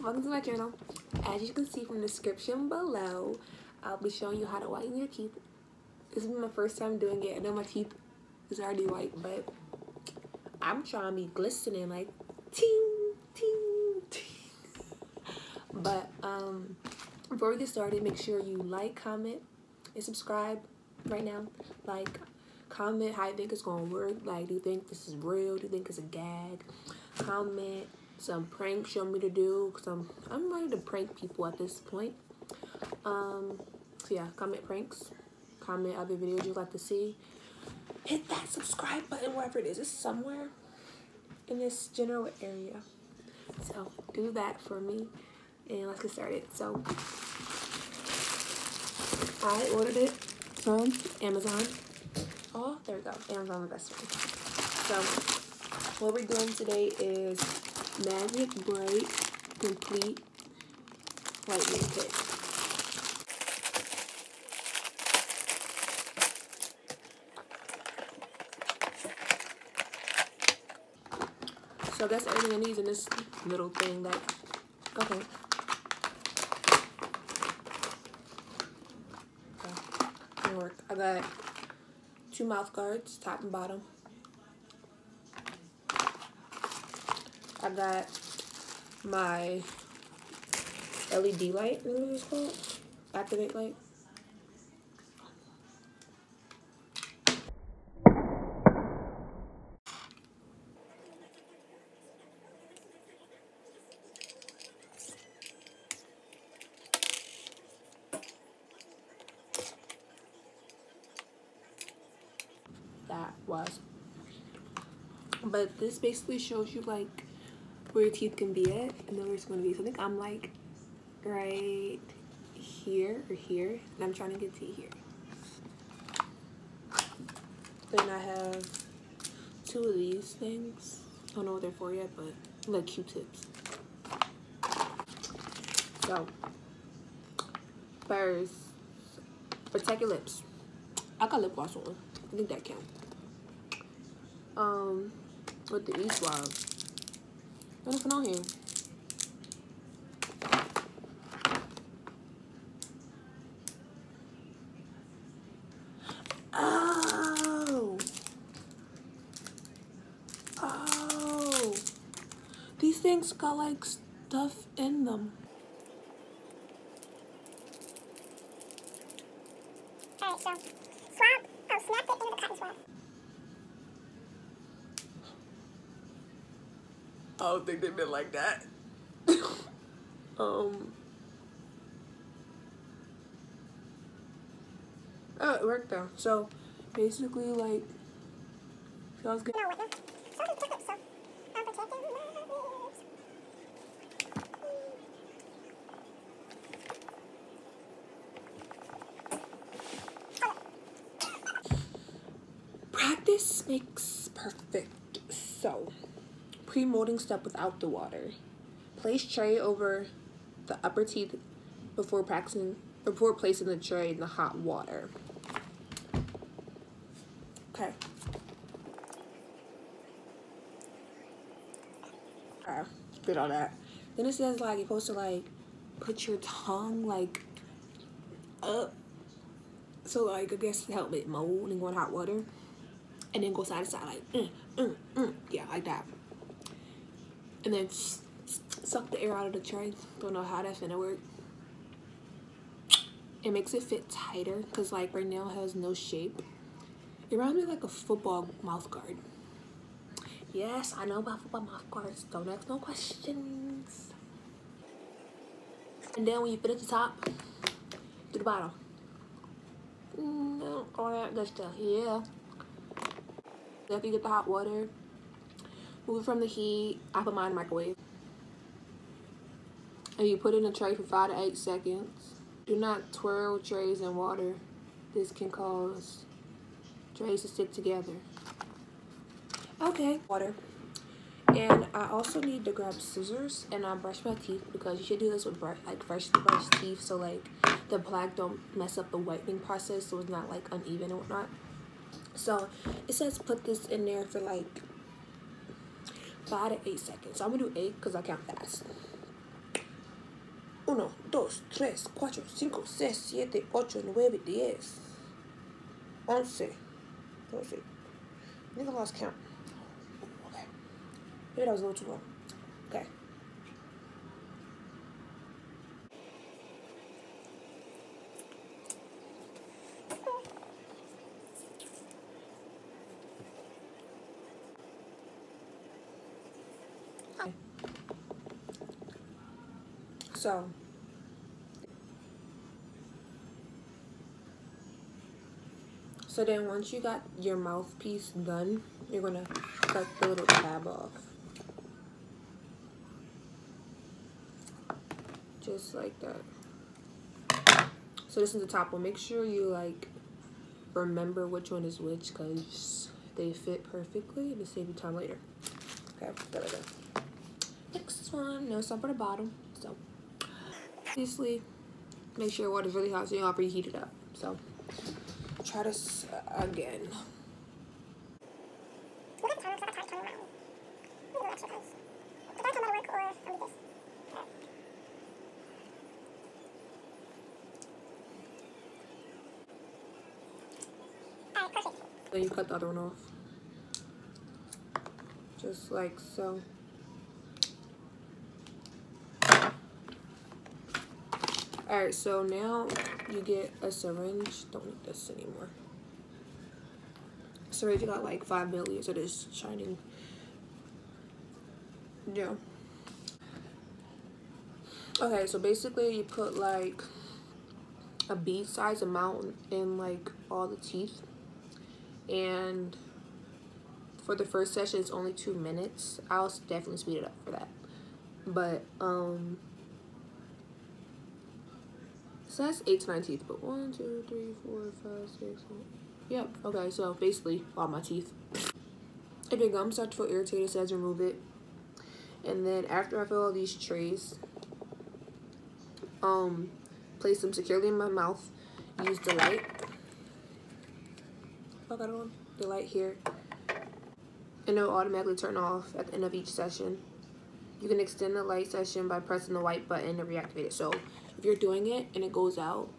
welcome to my channel. As you can see from the description below, I'll be showing you how to whiten your teeth. This is my first time doing it. I know my teeth is already white, but I'm trying to be glistening like ting, ting, ting. But before we get started, make sure you like, comment, and subscribe right now. Like, comment how you think it's gonna work. Like, do you think this is real? Do you think it's a gag? Comment some pranks you want me to do, because I'm ready to prank people at this point. So yeah, comment pranks, comment other videos you'd like to see. Hit that subscribe button wherever it is. It's somewhere in this general area. So do that for me, and let's get started. So I ordered it from Amazon. Oh, there we go. Amazon the best one. So what we're doing today is Magic Brite Complete Whitening Kit. So I guess everything I need is in this little thing that, okay. It'll work. I got 2 mouth guards, top and bottom. I got my LED light, what is it called? Activate light. That was. But this basically shows you like where your teeth can be at and then where it's going to be. So I think I'm like right here or here, and I'm trying to get to here. Then I have 2 of these things. I don't know what they're for yet, but like Q-tips. So first, protect your lips. I got lip gloss on. I think that counts. With the e-swab. What's nothing on here? Oh, these things got like stuff in them. Alright, so swab. Oh, snap it into the cotton swab. I don't think they meant like that. Oh, it worked though. So basically, like, feels good. No, wait, no. So I'm protecting my lips. Practice makes perfect. So, pre-molding step without the water. Place tray over the upper teeth before placing the tray in the hot water. Okay. Did all that. Then it says like you're supposed to like put your tongue like up. So like I guess to help it mold and go in hot water. And then go side to side like yeah, like that. And then suck the air out of the tray. Don't know how that's gonna work. It makes it fit tighter because like right now it has no shape. It reminds me like a football mouth guard. Yes, I know about football mouth guards. Don't ask no questions. And then when you finish the top, do the bottom. No, all that good stuff. Yeah. After you get the hot water, move it from the heat. I put mine in the microwave. And you put it in a tray for 5 to 8 seconds. Do not twirl trays in water. This can cause trays to stick together. Okay, water. And I also need to grab scissors and brush my teeth, because you should do this with like freshly brushed teeth, so like the plaque don't mess up the whitening process, so it's not like uneven and whatnot. So it says put this in there for like 5 to 8 seconds. So I'm gonna do 8 because I count fast. 1, 2, 3, 4, 5, 6, 7, 8, 9, 10, 11, 12. I think I lost count. Okay. Maybe that was a little too long. Okay. So then once you got your mouthpiece done, you're gonna cut the little tab off. Just like that. So this is the top one. Make sure you like remember which one is which, because they fit perfectly and it save you time later. Okay, there we go. Next one, no stuff for the bottom. So obviously make sure your water's really hot so you don't preheat it up. So try this again. Then you cut the other one off. Just like so. Alright, so now you get a syringe. Don't need this anymore. Syringe, you got like 5 milliliters of this shining gel. Okay, so basically you put like a bead size amount in like all the teeth. And for the first session, it's only 2 minutes. I'll definitely speed it up for that. But, so that's 8 to 9 teeth, but 1, 2, 3, 4, 5, 6, 7. Yep, okay, so basically all my teeth. If your gums start to feel irritated, it says remove it. And then after I fill all these trays, place them securely in my mouth. Use the light. I got it on. The light here. And it'll automatically turn off at the end of each session. You can extend the light session by pressing the white button to reactivate it. So if you're doing it and it goes out,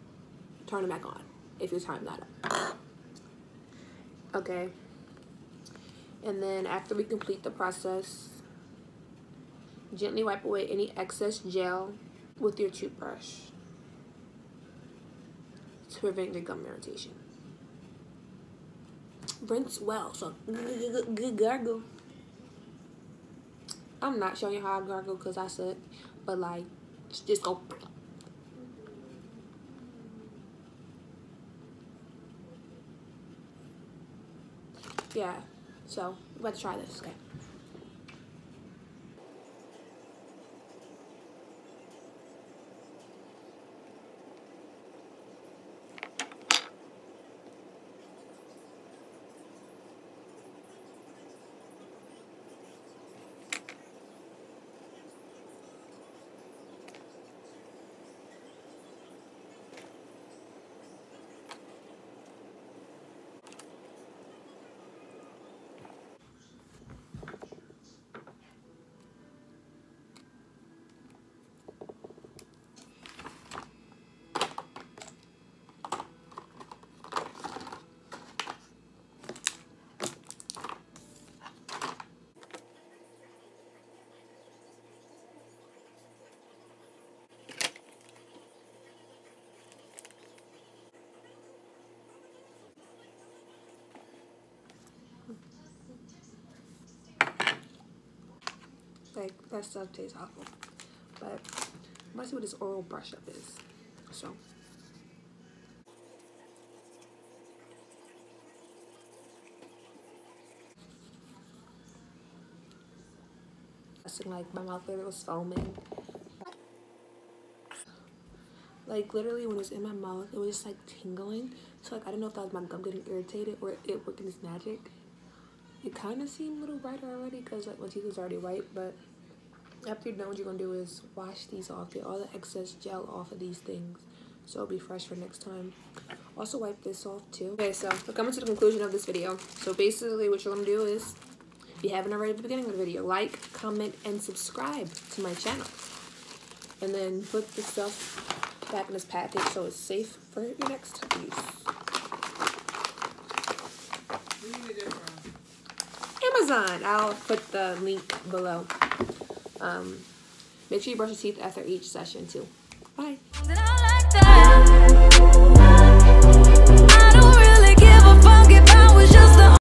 turn it back on if your time's not up. Okay. And then after we complete the process, gently wipe away any excess gel with your toothbrush to prevent the gum irritation. Rinse well, so good gargle. I'm not showing you how I gargle because I said, but like, just go. Yeah, so we're about to try this, okay? Like, that stuff tastes awful. But let's see what this oral brush up is. So like my mouth literally was foaming. Like literally when it was in my mouth, it was just like tingling. So like I don't know if that was my gum getting irritated or it working its magic. It kind of seemed a little brighter already because like my teeth was already white, but after you're done, what you're gonna do is wash these off, get all the excess gel off of these things so it'll be fresh for next time. Also wipe this off too. Okay, so we're coming to the conclusion of this video. So basically what you're gonna do is, if you haven't already at the beginning of the video, like, comment, and subscribe to my channel. And then put the stuff back in this package so it's safe for your next use. Where you get it from? Amazon. I'll put the link below. Make sure you brush your teeth after each session too. Bye.